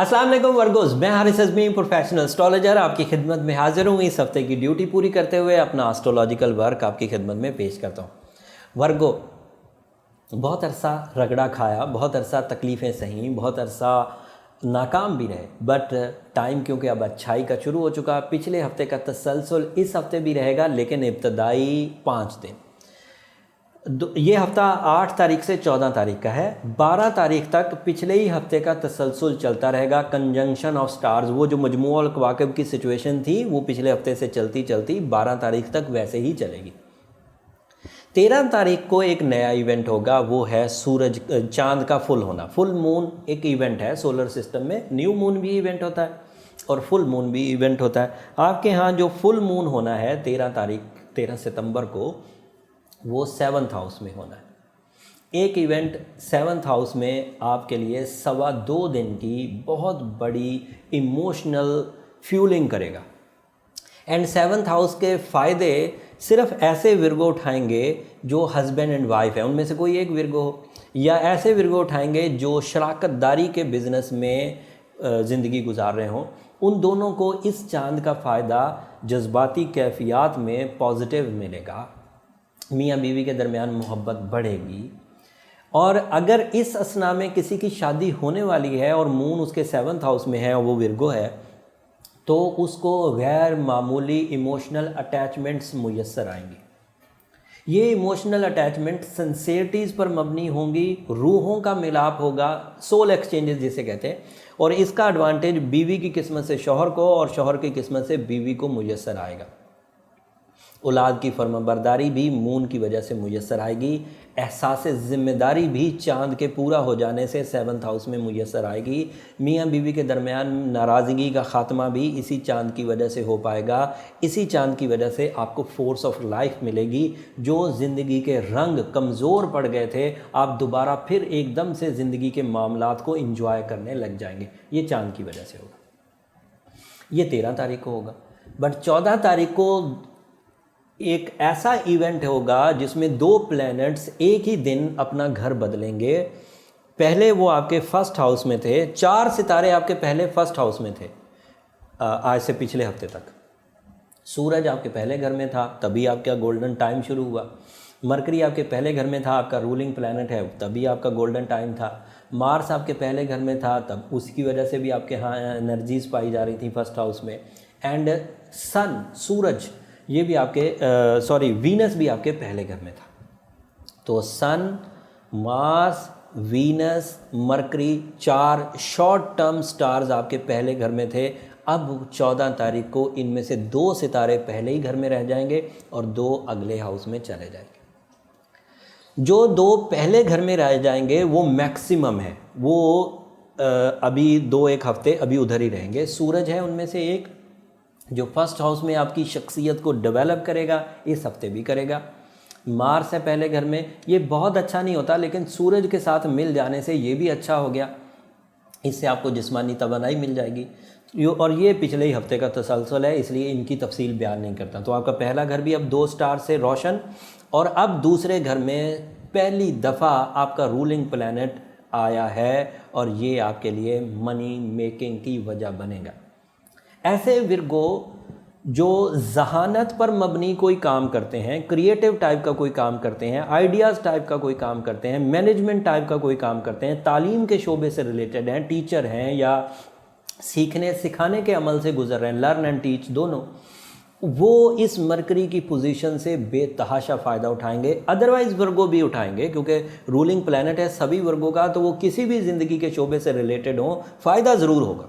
अस्सलाम वालेकुम वर्गोस, मैं हारिस अज़मी प्रोफेशनल एस्ट्रोलॉजर आपकी खिदमत में हाजिर हूँ। इस हफ्ते की ड्यूटी पूरी करते हुए अपना एस्ट्रोलॉजिकल वर्क आपकी खिदमत में पेश करता हूँ। वर्गो, बहुत अरसा रगड़ा खाया, बहुत अरसा तकलीफ़ें सही, बहुत अरसा नाकाम भी रहे, बट टाइम क्योंकि अब अच्छाई का शुरू हो चुका। पिछले हफ्ते का तसलसल इस हफ्ते भी रहेगा, लेकिन इब्तदाई 5 दिन। ये हफ्ता 8 तारीख से 14 तारीख का है। 12 तारीख तक पिछले ही हफ्ते का तसलसल चलता रहेगा। कंजंक्शन ऑफ स्टार्स, वो जो मजमू अल कवाकिब की सिचुएशन थी, वो पिछले हफ्ते से चलती चलती 12 तारीख तक वैसे ही चलेगी। 13 तारीख को एक नया इवेंट होगा, वो है सूरज चांद का फुल होना। फुल मून एक इवेंट है सोलर सिस्टम में। न्यू मून भी इवेंट होता है और फुल मून भी इवेंट होता है। आपके यहाँ जो फुल मून होना है 13 सितंबर को, वो 7th हाउस में होना है। एक इवेंट 7th हाउस में आपके लिए 2.25 दिन की बहुत बड़ी इमोशनल फ्यूलिंग करेगा। एंड 7th हाउस के फ़ायदे सिर्फ ऐसे विर्गो उठाएंगे जो हस्बैंड एंड वाइफ है, उनमें से कोई एक विर्गो हो, या ऐसे विर्गो उठाएंगे जो शराकतदारी के बिज़नेस में ज़िंदगी गुजार रहे हों। उन दोनों को इस चांद का फ़ायदा जज्बाती कैफियत में पॉजिटिव मिलेगा। मियाँ बीवी के दरमियान मोहब्बत बढ़ेगी। और अगर इस असना में किसी की शादी होने वाली है और मून उसके 7th हाउस में है और वो विर्गो है, तो उसको गैर मामूली इमोशनल अटैचमेंट्स मुयस्सर आएंगी। ये इमोशनल अटैचमेंट सिंसियरिटीज़ पर मबनी होंगी, रूहों का मिलाप होगा, सोल एक्सचेंजेस जिसे कहते हैं। और इसका एडवांटेज बीवी की किस्मत से शौहर को और शौहर की किस्मत से बीवी को मुयस्सर आएगा। औलाद की फर्माबरदारी भी मून की वजह से मुयस्सर आएगी। एहसास ज़िम्मेदारी भी चांद के पूरा हो जाने से 7th हाउस में मुयस्सर आएगी। मियाँ बीवी के दरमियान नाराज़गी का ख़ात्मा भी इसी चांद की वजह से हो पाएगा। इसी चांद की वजह से आपको फोर्स ऑफ लाइफ मिलेगी। जो ज़िंदगी के रंग कमज़ोर पड़ गए थे, आप दोबारा फिर एकदम से ज़िंदगी के मामलात को इंजॉय करने लग जाएंगे। ये चांद की वजह से होगा। ये 13 तारीख को होगा। बट 14 तारीख को एक ऐसा इवेंट होगा जिसमें 2 प्लैनेट्स एक ही दिन अपना घर बदलेंगे। पहले वो आपके फर्स्ट हाउस में थे, 4 सितारे आपके पहले फर्स्ट हाउस में थे आज से पिछले हफ्ते तक। सूरज आपके पहले घर में था, तभी आपका गोल्डन टाइम शुरू हुआ। मरकरी आपके पहले घर में था, आपका रूलिंग प्लैनेट है, तभी आपका गोल्डन टाइम था। मार्स आपके पहले घर में था, तब उसकी वजह से भी आपके यहाँ एनर्जीज पाई जा रही थी फर्स्ट हाउस में। एंड सन, सूरज, ये भी आपके वीनस भी आपके पहले घर में था। तो sun, Mars, Venus, Mercury, 4 short term stars आपके पहले घर में थे। अब 14 तारीख को इनमें से 2 सितारे पहले ही घर में रह जाएंगे और 2 अगले हाउस में चले जाएंगे। जो 2 पहले घर में रह जाएंगे वो मैक्सिमम है, वो अभी 2-1 हफ्ते अभी उधर ही रहेंगे। सूरज है उनमें से एक जो फर्स्ट हाउस में आपकी शख्सियत को डेवलप करेगा, इस हफ्ते भी करेगा। मार्स है पहले घर में, ये बहुत अच्छा नहीं होता, लेकिन सूरज के साथ मिल जाने से ये भी अच्छा हो गया। इससे आपको जिस्मानी तवानाई मिल जाएगी। और ये पिछले ही हफ्ते का तसलसल है, इसलिए इनकी तफसील बयान नहीं करता। तो आपका पहला घर भी अब 2 स्टार से रोशन, और अब दूसरे घर में पहली दफ़ा आपका रूलिंग प्लैनेट आया है और ये आपके लिए मनी मेकिंग की वजह बनेगा। ऐसे विर्गो जो जहानत पर मबनी कोई काम करते हैं, क्रिएटिव टाइप का कोई काम करते हैं, आइडियाज़ टाइप का कोई काम करते हैं, मैनेजमेंट टाइप का कोई काम करते हैं, तालीम के शोबे से रिलेटेड हैं, टीचर हैं या सीखने सिखाने के अमल से गुजर रहे हैं, लर्न एंड टीच दोनों, वो इस मरकरी की पोजीशन से बेतहाशा फ़ायदा उठाएंगे। अदरवाइज़ वर्गो भी उठाएंगे, क्योंकि रूलिंग प्लैनेट है सभी वर्गों का, तो वो किसी भी ज़िंदगी के शोबे से रिलेटेड हो, फ़ायदा ज़रूर होगा।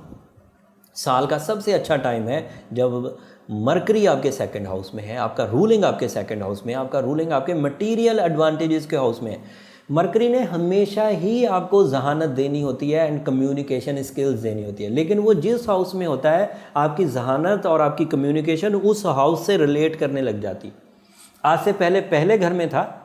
साल का सबसे अच्छा टाइम है जब मरकरी आपके 2nd हाउस में है, आपका रूलिंग आपके 2nd हाउस में, आपका रूलिंग आपके मटेरियल एडवांटेजेस के हाउस में है। मरकरी ने हमेशा ही आपको जहानत देनी होती है एंड कम्युनिकेशन स्किल्स देनी होती है, लेकिन वो जिस हाउस में होता है आपकी जहानत और आपकी कम्युनिकेशन उस हाउस से रिलेट करने लग जाती। आज से पहले घर में था,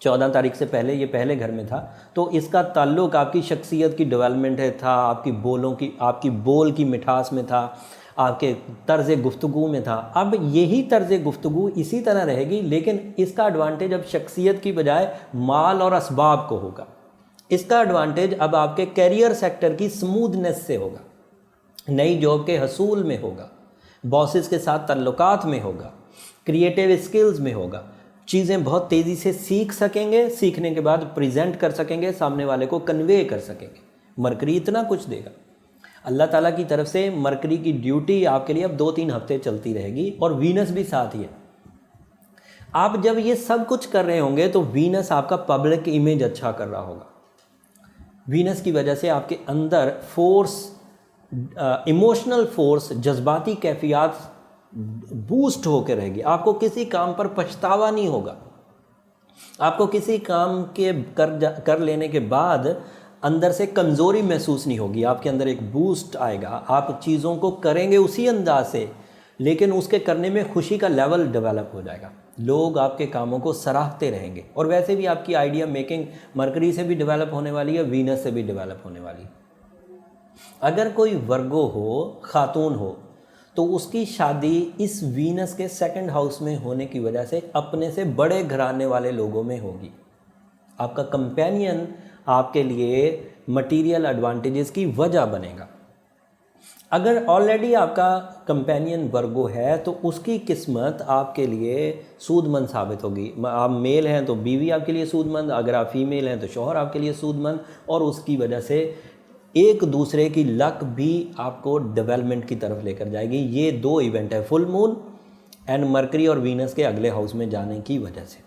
14 तारीख से पहले ये पहले घर में था, तो इसका ताल्लुक़ आपकी शख्सियत की डेवलपमेंट है था, आपकी बोल की मिठास में था, आपके तर्ज़ गुफ्तगू में था। अब यही तर्ज़ गुफ्तगू इसी तरह रहेगी, लेकिन इसका एडवांटेज अब शख्सियत की बजाय माल और असबाब को होगा। इसका एडवांटेज अब आपके कैरियर सेक्टर की स्मूथनेस से होगा, नई जॉब के हसूल में होगा, बॉसेस के साथ ताल्लुकात में होगा, क्रिएटिव स्किल्स में होगा। चीज़ें बहुत तेज़ी से सीख सकेंगे, सीखने के बाद प्रेजेंट कर सकेंगे, सामने वाले को कन्वे कर सकेंगे। मरकरी इतना कुछ देगा अल्लाह ताला की तरफ से। मरकरी की ड्यूटी आपके लिए अब 2-3 हफ्ते चलती रहेगी और वीनस भी साथ ही है। आप जब ये सब कुछ कर रहे होंगे तो वीनस आपका पब्लिक इमेज अच्छा कर रहा होगा। वीनस की वजह से आपके अंदर फोर्स, इमोशनल फोर्स, जज्बाती कैफियत बूस्ट होकर रहेगी। आपको किसी काम पर पछतावा नहीं होगा। आपको किसी काम के कर लेने के बाद अंदर से कमज़ोरी महसूस नहीं होगी। आपके अंदर एक बूस्ट आएगा। आप चीज़ों को करेंगे उसी अंदाज से, लेकिन उसके करने में खुशी का लेवल डेवलप हो जाएगा। लोग आपके कामों को सराहते रहेंगे। और वैसे भी आपकी आइडिया मेकिंग मरकरी से भी डेवलप होने वाली है, वीनस से भी डेवलप होने वाली है। अगर कोई वर्गो हो, खातून हो, तो उसकी शादी इस वीनस के सेकंड हाउस में होने की वजह से अपने से बड़े घराने वाले लोगों में होगी। आपका कंपेनियन आपके लिए मटेरियल एडवांटेजेस की वजह बनेगा। अगर ऑलरेडी आपका कंपेनियन वर्गो है तो उसकी किस्मत आपके लिए सूदमंद साबित होगी। आप मेल हैं तो बीवी आपके लिए सूदमंद, अगर आप फीमेल हैं तो शौहर आपके लिए सूदमंद, और उसकी वजह से एक दूसरे की लक भी आपको डेवलपमेंट की तरफ लेकर जाएगी। ये 2 इवेंट है, फुल मून एंड मरकरी और वीनस के अगले हाउस में जाने की वजह से।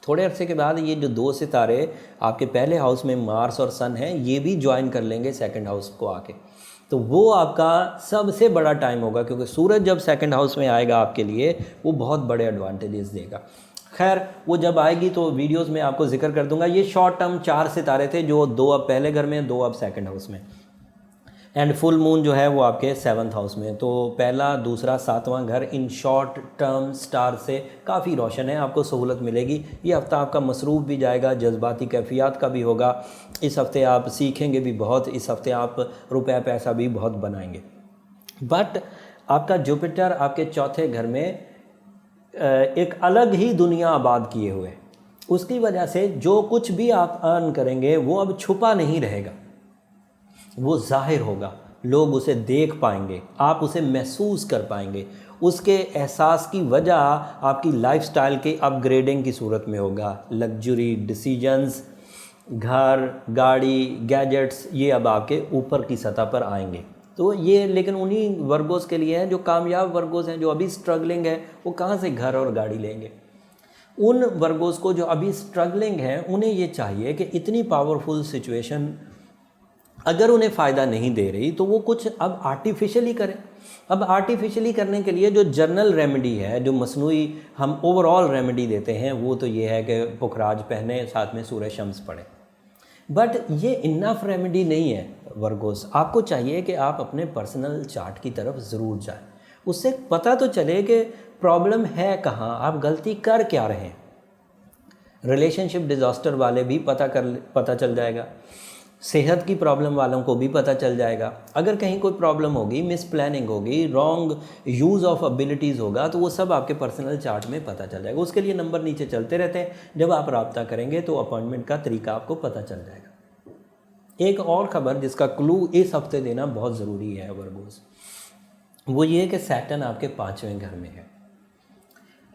थोड़े अरसे के बाद ये जो 2 सितारे आपके पहले हाउस में मार्स और सन हैं, ये भी ज्वाइन कर लेंगे सेकंड हाउस को आके। तो वो आपका सबसे बड़ा टाइम होगा, क्योंकि सूरज जब सेकंड हाउस में आएगा आपके लिए वो बहुत बड़े एडवांटेजेस देगा। खैर वो जब आएगी तो वीडियोस में आपको जिक्र कर दूंगा। ये शॉर्ट टर्म 4 सितारे थे, जो 2 अब पहले घर में, 2 अब सेकंड हाउस में, एंड फुल मून जो है वो आपके 7th हाउस में। तो पहला, दूसरा, 7वां घर इन शॉर्ट टर्म स्टार से काफ़ी रोशन है, आपको सहूलत मिलेगी। ये हफ्ता आपका मसरूफ़ भी जाएगा, जज्बाती कैफियत का भी होगा। इस हफ्ते आप सीखेंगे भी बहुत, इस हफ्ते आप रुपया पैसा भी बहुत बनाएंगे। बट आपका जुपिटर आपके 4थे घर में एक अलग ही दुनिया आबाद किए हुए, उसकी वजह से जो कुछ भी आप अर्न करेंगे वो अब छुपा नहीं रहेगा, वो जाहिर होगा। लोग उसे देख पाएंगे, आप उसे महसूस कर पाएंगे। उसके एहसास की वजह आपकी लाइफस्टाइल के अपग्रेडिंग की सूरत में होगा। लग्जरी डिसीजंस, घर, गाड़ी, गैजेट्स, ये अब आपके ऊपर की सतह पर आएंगे। तो ये लेकिन उन्हीं वर्गोस के लिए है जो कामयाब वर्गोस हैं। जो अभी स्ट्रगलिंग है वो कहाँ से घर और गाड़ी लेंगे? उन वर्गोस को जो अभी स्ट्रगलिंग है उन्हें ये चाहिए कि इतनी पावरफुल सिचुएशन अगर उन्हें फ़ायदा नहीं दे रही तो वो कुछ अब आर्टिफिशियली करें। अब आर्टिफिशियली करने के लिए जो जनरल रेमेडी है, जो मसनूई हम ओवरऑल रेमेडी देते हैं, वो तो ये है कि पुखराज पहने, साथ में सूरज शम्स पढ़े। बट ये इनफ रेमेडी नहीं है वर्गोस। आपको चाहिए कि आप अपने पर्सनल चार्ट की तरफ ज़रूर जाएं, उससे पता तो चले कि प्रॉब्लम है कहाँ, आप गलती कर क्या रहे हैं। रिलेशनशिप डिज़ास्टर वाले भी पता चल जाएगा, सेहत की प्रॉब्लम वालों को भी पता चल जाएगा। अगर कहीं कोई प्रॉब्लम होगी, मिस प्लानिंग होगी, रॉन्ग यूज़ ऑफ एबिलिटीज़ होगा, तो वो सब आपके पर्सनल चार्ट में पता चल जाएगा। उसके लिए नंबर नीचे चलते रहते हैं, जब आप रब्ता करेंगे तो अपॉइंटमेंट का तरीका आपको पता चल जाएगा। एक और ख़बर जिसका क्लू इस हफ्ते देना बहुत ज़रूरी है वर्गोस, वो ये कि सैटर्न आपके 5वें घर में है।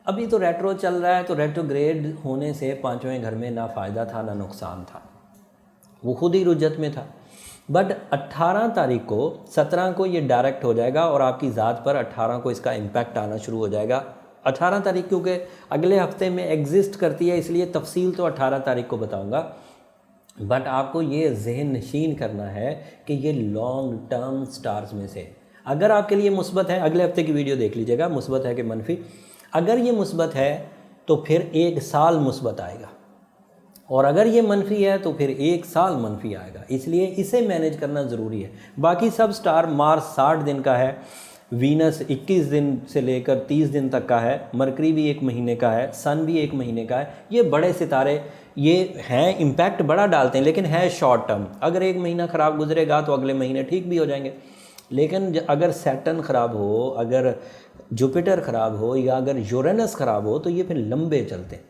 अभी तो रेट्रो चल रहा है, तो रेट्रोग्रेड होने से 5वें घर में ना फ़ायदा था ना नुकसान था, वो खुद ही रुजत में था। बट 18 तारीख को, 17 को ये डायरेक्ट हो जाएगा और आपकी ज़ात पर 18 को इसका इम्पैक्ट आना शुरू हो जाएगा। 18 तारीख क्योंकि अगले हफ्ते में एग्जिस्ट करती है, इसलिए तफसील तो 18 तारीख को बताऊंगा। बट आपको ये जहन नशीन करना है कि ये लॉन्ग टर्म स्टार्स में से, अगर आपके लिए मुस्बत है, अगले हफ्ते की वीडियो देख लीजिएगा, मुस्बत है कि मनफी। अगर ये मुस्बत है तो फिर 1 साल मुस्बत आएगा, और अगर ये मनफी है तो फिर 1 साल मनफी आएगा। इसलिए इसे मैनेज करना ज़रूरी है। बाकी सब स्टार, मार्स 60 दिन का है, वीनस 21 दिन से लेकर 30 दिन तक का है, मरकरी भी 1 महीने का है, सन भी 1 महीने का है। ये बड़े सितारे ये हैं, इम्पैक्ट बड़ा डालते हैं, लेकिन है शॉर्ट टर्म। अगर 1 महीना ख़राब गुजरेगा तो अगले महीने ठीक भी हो जाएंगे। लेकिन अगर सैटर्न ख़राब हो, अगर जुपिटर ख़राब हो, या अगर यूरेनस ख़राब हो, तो ये फिर लंबे चलते हैं।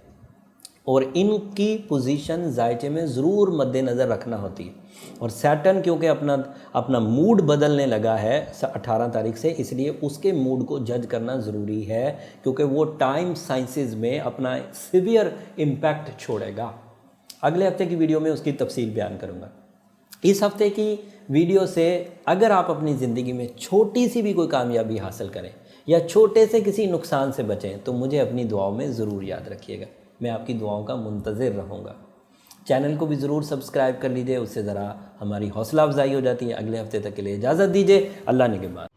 और इनकी पोजीशन जायचे में ज़रूर मद्देनज़र रखना होती है। और सैटर्न क्योंकि अपना मूड बदलने लगा है 18 तारीख से, इसलिए उसके मूड को जज करना ज़रूरी है, क्योंकि वो टाइम साइंसेस में अपना सीवियर इम्पैक्ट छोड़ेगा। अगले हफ्ते की वीडियो में उसकी तफसील बयान करूँगा। इस हफ्ते की वीडियो से अगर आप अपनी ज़िंदगी में छोटी सी भी कोई कामयाबी हासिल करें या छोटे से किसी नुकसान से बचें तो मुझे अपनी दुआओं में ज़रूर याद रखिएगा। मैं आपकी दुआओं का मुंतज़िर रहूँगा। चैनल को भी ज़रूर सब्सक्राइब कर लीजिए, उससे ज़रा हमारी हौसला अफजाई हो जाती है। अगले हफ्ते तक के लिए इजाज़त दीजिए। अल्लाह निगहबान।